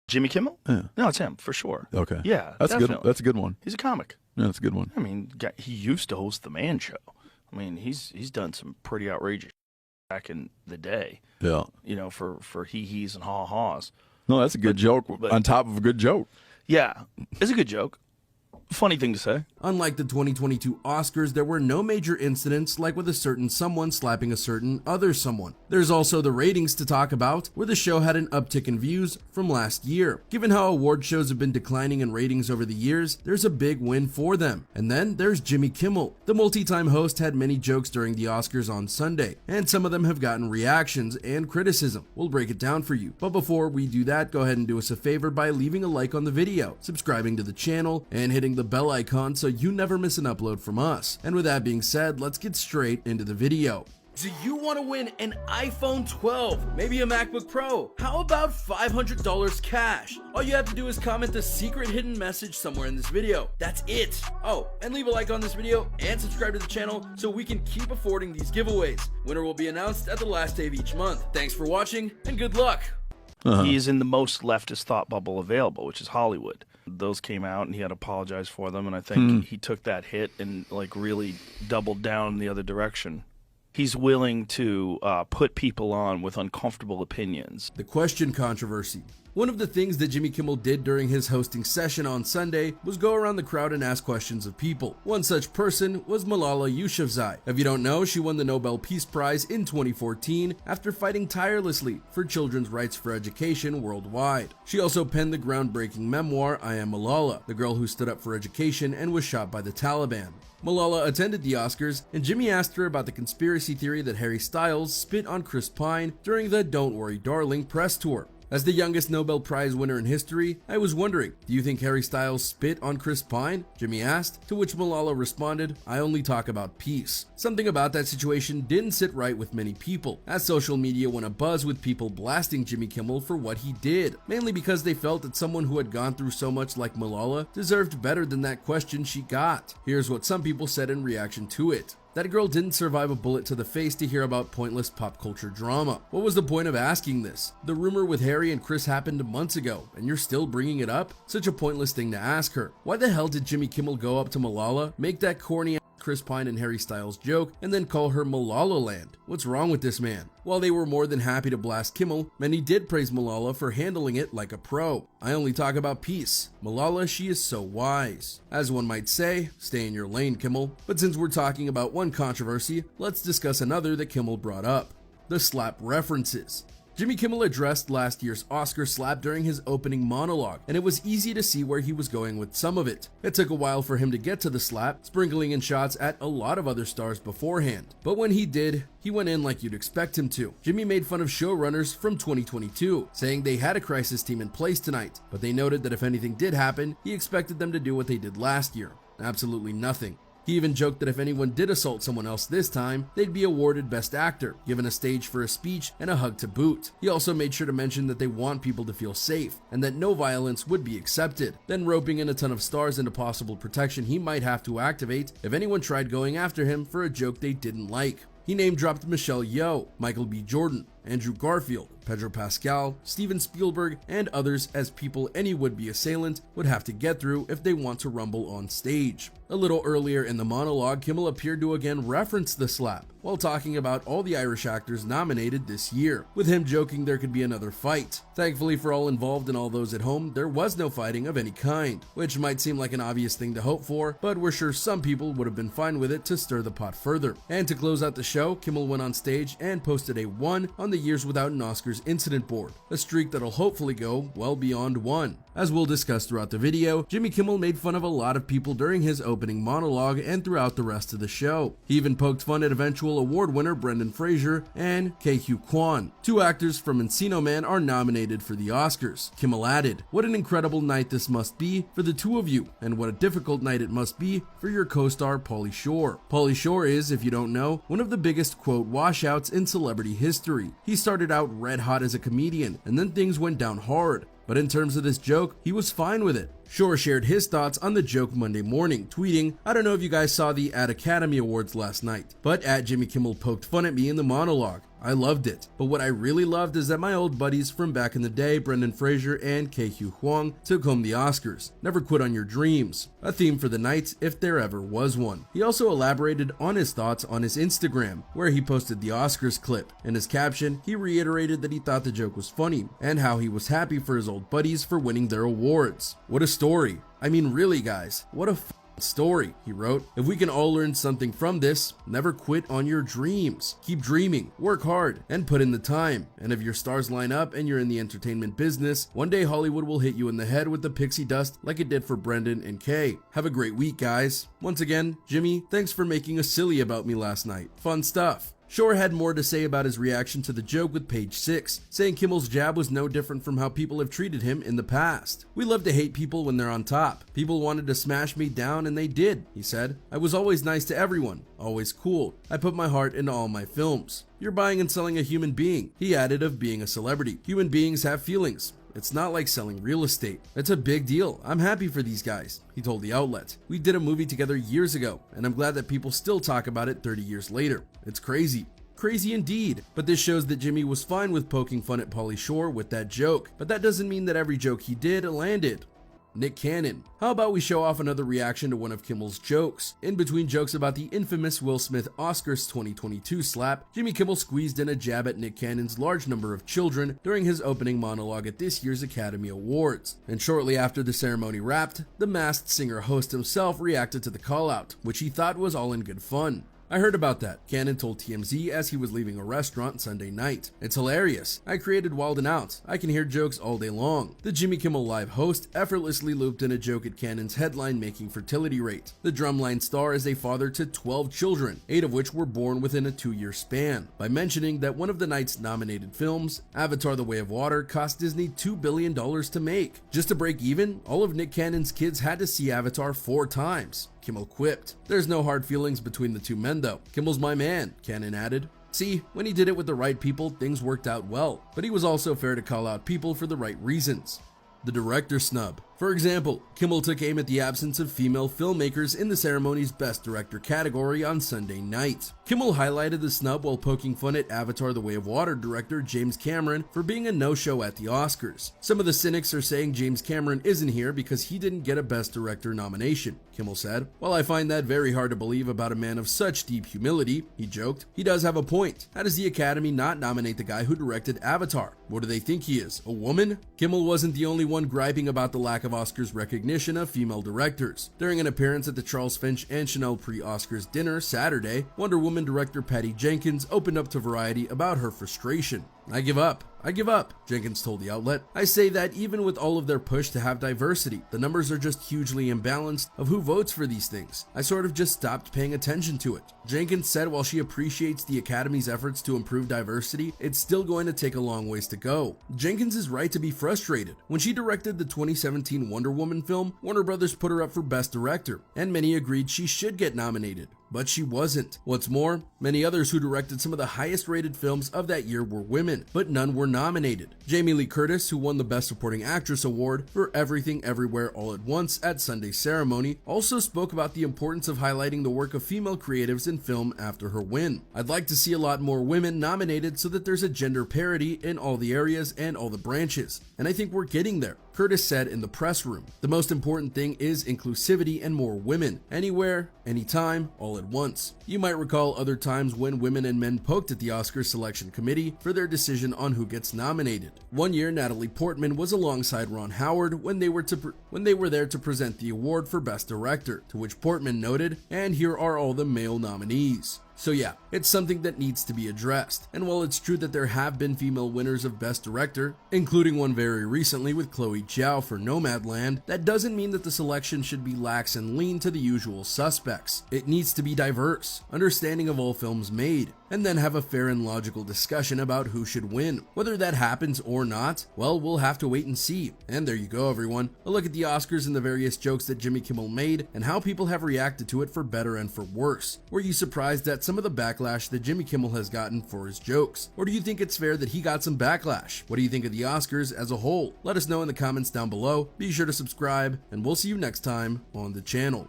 Jimmy Kimmel? Yeah. No, it's him for sure. Okay. Yeah, That's definitely. good. That's a good one. He's a comic. Yeah, that's a good one. I mean, he used to host the Man Show. I mean, he's done some pretty outrageous back in the day. Yeah. You know, for hee-hees and haw-haws. No, that's a good joke but- on top of a good joke. Yeah, it's a good joke. Funny thing to say. Unlike the 2022 Oscars, there were no major incidents like with a certain someone slapping a certain other someone. There's also the ratings to talk about, where the show had an uptick in views from last year. Given how award shows have been declining in ratings over the years, there's a big win for them. And then there's Jimmy Kimmel. The multi-time host had many jokes during the Oscars on Sunday, and some of them have gotten reactions and criticism. We'll break it down for you. But before we do that, go ahead and do us a favor by leaving a like on the video, subscribing to the channel, and hitting the bell icon so you never miss an upload from us. And with that being said, let's get straight into the video. Do you want to win an iPhone 12, maybe a MacBook Pro? How about $500 cash? All you have to do is comment the secret hidden message somewhere in this video. That's it. Oh, and leave a like on this video and subscribe to the channel so we can keep affording these giveaways. Winner will be announced at the last day of each month. Thanks for watching and good luck. He is in the most leftist thought bubble available, which is Hollywood. Those came out and he had apologized for them, and I think he took that hit and like really doubled down in the other direction. He's willing to put people on with uncomfortable opinions. The question controversy. One of the things that Jimmy Kimmel did during his hosting session on Sunday was go around the crowd and ask questions of people. One such person was Malala Yousafzai. If you don't know, she won the Nobel Peace Prize in 2014 after fighting tirelessly for children's rights for education worldwide. She also penned the groundbreaking memoir, I Am Malala, the girl who stood up for education and was shot by the Taliban. Malala attended the Oscars, and Jimmy asked her about the conspiracy theory that Harry Styles spit on Chris Pine during the Don't Worry Darling press tour. As the youngest Nobel Prize winner in history, I was wondering, do you think Harry Styles spit on Chris Pine? Jimmy asked, to which Malala responded, I only talk about peace. Something about that situation didn't sit right with many people, as social media went abuzz with people blasting Jimmy Kimmel for what he did, mainly because they felt that someone who had gone through so much like Malala deserved better than that question she got. Here's what some people said in reaction to it. That girl didn't survive a bullet to the face to hear about pointless pop culture drama. What was the point of asking this? The rumor with Harry and Chris happened months ago, and you're still bringing it up? Such a pointless thing to ask her. Why the hell did Jimmy Kimmel go up to Malala, make that corny Chris Pine and Harry Styles joke, and then call her Malala Land? What's wrong with this man? While they were more than happy to blast Kimmel, many did praise Malala for handling it like a pro. I only talk about peace. Malala, she is so wise. As one might say, stay in your lane, Kimmel. But since we're talking about one controversy, let's discuss another that Kimmel brought up. The slap references. Jimmy Kimmel addressed last year's Oscar slap during his opening monologue, and it was easy to see where he was going with some of it. It took a while for him to get to the slap, sprinkling in shots at a lot of other stars beforehand. But when he did, he went in like you'd expect him to. Jimmy made fun of showrunners from 2022, saying they had a crisis team in place tonight, but they noted that if anything did happen, he expected them to do what they did last year. Absolutely nothing. He even joked that if anyone did assault someone else this time, they'd be awarded Best Actor, given a stage for a speech and a hug to boot. He also made sure to mention that they want people to feel safe, and that no violence would be accepted, then roping in a ton of stars into possible protection he might have to activate if anyone tried going after him for a joke they didn't like. He name-dropped Michelle Yeoh, Michael B. Jordan, Andrew Garfield, Pedro Pascal, Steven Spielberg, and others as people any would-be assailant would have to get through if they want to rumble on stage. A little earlier in the monologue, Kimmel appeared to again reference the slap, while talking about all the Irish actors nominated this year, with him joking there could be another fight. Thankfully for all involved and all those at home, there was no fighting of any kind, which might seem like an obvious thing to hope for, but we're sure some people would have been fine with it to stir the pot further. And to close out the show, Kimmel went on stage and posted a 1 on the Years Without an Oscars incident board, a streak that'll hopefully go well beyond 1. As we'll discuss throughout the video, Jimmy Kimmel made fun of a lot of people during his opening monologue and throughout the rest of the show. He even poked fun at eventual award winner Brendan Fraser and Ke-Huy Quan. 2 actors from Encino Man are nominated for the Oscars. Kimmel added, "What an incredible night this must be for the 2 of you, and what a difficult night it must be for your co-star Pauly Shore." Pauly Shore is, if you don't know, one of the biggest quote washouts in celebrity history. He started out red hot as a comedian, and then things went down hard. But in terms of this joke, he was fine with it. Shore shared his thoughts on the joke Monday morning, tweeting, "I don't know if you guys saw the Academy Awards last night, but Jimmy Kimmel poked fun at me in the monologue. I loved it. But what I really loved is that my old buddies from back in the day, Brendan Fraser and Ke Huang, took home the Oscars. Never quit on your dreams. A theme for the night if there ever was one. He also elaborated on his thoughts on his Instagram, where he posted the Oscars clip. In his caption, he reiterated that he thought the joke was funny and how he was happy for his old buddies for winning their awards. What a story. I mean, really guys, what a story, he wrote. If we can all learn something from this, never quit on your dreams. Keep dreaming, work hard, and put in the time. And if your stars line up and you're in the entertainment business, one day Hollywood will hit you in the head with the pixie dust like it did for Brendan and Kay. Have a great week, guys. Once again, Jimmy, thanks for making a silly about me last night. Fun stuff. Shore had more to say about his reaction to the joke with page 6, saying Kimmel's jab was no different from how people have treated him in the past. We love to hate people when they're on top. People wanted to smash me down and they did, he said. I was always nice to everyone, always cool. I put my heart into all my films. You're buying and selling a human being, he added, of being a celebrity. Human beings have feelings. It's not like selling real estate. It's a big deal. I'm happy for these guys, he told the outlet. We did a movie together years ago, and I'm glad that people still talk about it 30 years later. It's crazy. Crazy indeed. But this shows that Jimmy was fine with poking fun at Pauly Shore with that joke. But that doesn't mean that every joke he did landed. Nick Cannon. How about we show off another reaction to one of Kimmel's jokes? In between jokes about the infamous Will Smith Oscars 2022 slap, Jimmy Kimmel squeezed in a jab at Nick Cannon's large number of children during his opening monologue at this year's Academy Awards. And shortly after the ceremony wrapped, the masked singer-host himself reacted to the call-out, which he thought was all in good fun. I heard about that, Cannon told TMZ as he was leaving a restaurant Sunday night. It's hilarious. I created Wild 'N Out. I can hear jokes all day long. The Jimmy Kimmel Live host effortlessly looped in a joke at Cannon's headline-making fertility rate. The Drumline star is a father to 12 children, 8 of which were born within a 2-year span, by mentioning that one of the night's nominated films, Avatar: The Way of Water, cost Disney $2 billion to make. Just to break even, all of Nick Cannon's kids had to see Avatar 4 times. Kimmel quipped. There's no hard feelings between the two men though. Kimmel's my man, Cannon added. See, when he did it with the right people, things worked out well. But he was also fair to call out people for the right reasons. The director snub. For example, Kimmel took aim at the absence of female filmmakers in the ceremony's Best Director category on Sunday night. Kimmel highlighted the snub while poking fun at Avatar: The Way of Water director James Cameron for being a no-show at the Oscars. Some of the cynics are saying James Cameron isn't here because he didn't get a Best Director nomination, Kimmel said. While I find that very hard to believe about a man of such deep humility, he joked, he does have a point. How does the Academy not nominate the guy who directed Avatar? What do they think he is, a woman? Kimmel wasn't the only one griping about the lack of Oscars recognition of female directors. During an appearance at the Charles Finch and Chanel pre-Oscars dinner Saturday, Wonder Woman director Patty Jenkins opened up to Variety about her frustration. I give up, Jenkins told the outlet. I say that even with all of their push to have diversity, the numbers are just hugely imbalanced of who votes for these things. I sort of just stopped paying attention to it. Jenkins said while she appreciates the Academy's efforts to improve diversity, it's still going to take a long ways to go. Jenkins is right to be frustrated. When she directed the 2017 Wonder Woman film, Warner Brothers put her up for Best Director, and many agreed she should get nominated. But she wasn't. What's more, many others who directed some of the highest rated films of that year were women, but none were nominated. Jamie Lee Curtis, who won the Best Supporting Actress award for Everything Everywhere All at Once at Sunday's ceremony, also spoke about the importance of highlighting the work of female creatives in film after her win. I'd like to see a lot more women nominated so that there's a gender parity in all the areas and all the branches, and I think we're getting there, Curtis said in the press room. The most important thing is inclusivity and more women, anywhere, anytime, all at once. You might recall other times when women and men poked at the Oscars selection committee for their decision on who gets nominated. One year, Natalie Portman was alongside Ron Howard when they were there to present the award for Best Director, to which Portman noted, "And here are all the male nominees." So yeah, it's something that needs to be addressed. And while it's true that there have been female winners of Best Director, including one very recently with Chloe Zhao for Nomadland, that doesn't mean that the selection should be lax and lean to the usual suspects. It needs to be diverse, understanding of all films made, and then have a fair and logical discussion about who should win. Whether that happens or not, well, we'll have to wait and see. And there you go, everyone. A look at the Oscars and the various jokes that Jimmy Kimmel made and how people have reacted to it for better and for worse. Were you surprised at some of the backlash that Jimmy Kimmel has gotten for his jokes? Or do you think it's fair that he got some backlash? What do you think of the Oscars as a whole? Let us know in the comments down below. Be sure to subscribe, and we'll see you next time on the channel.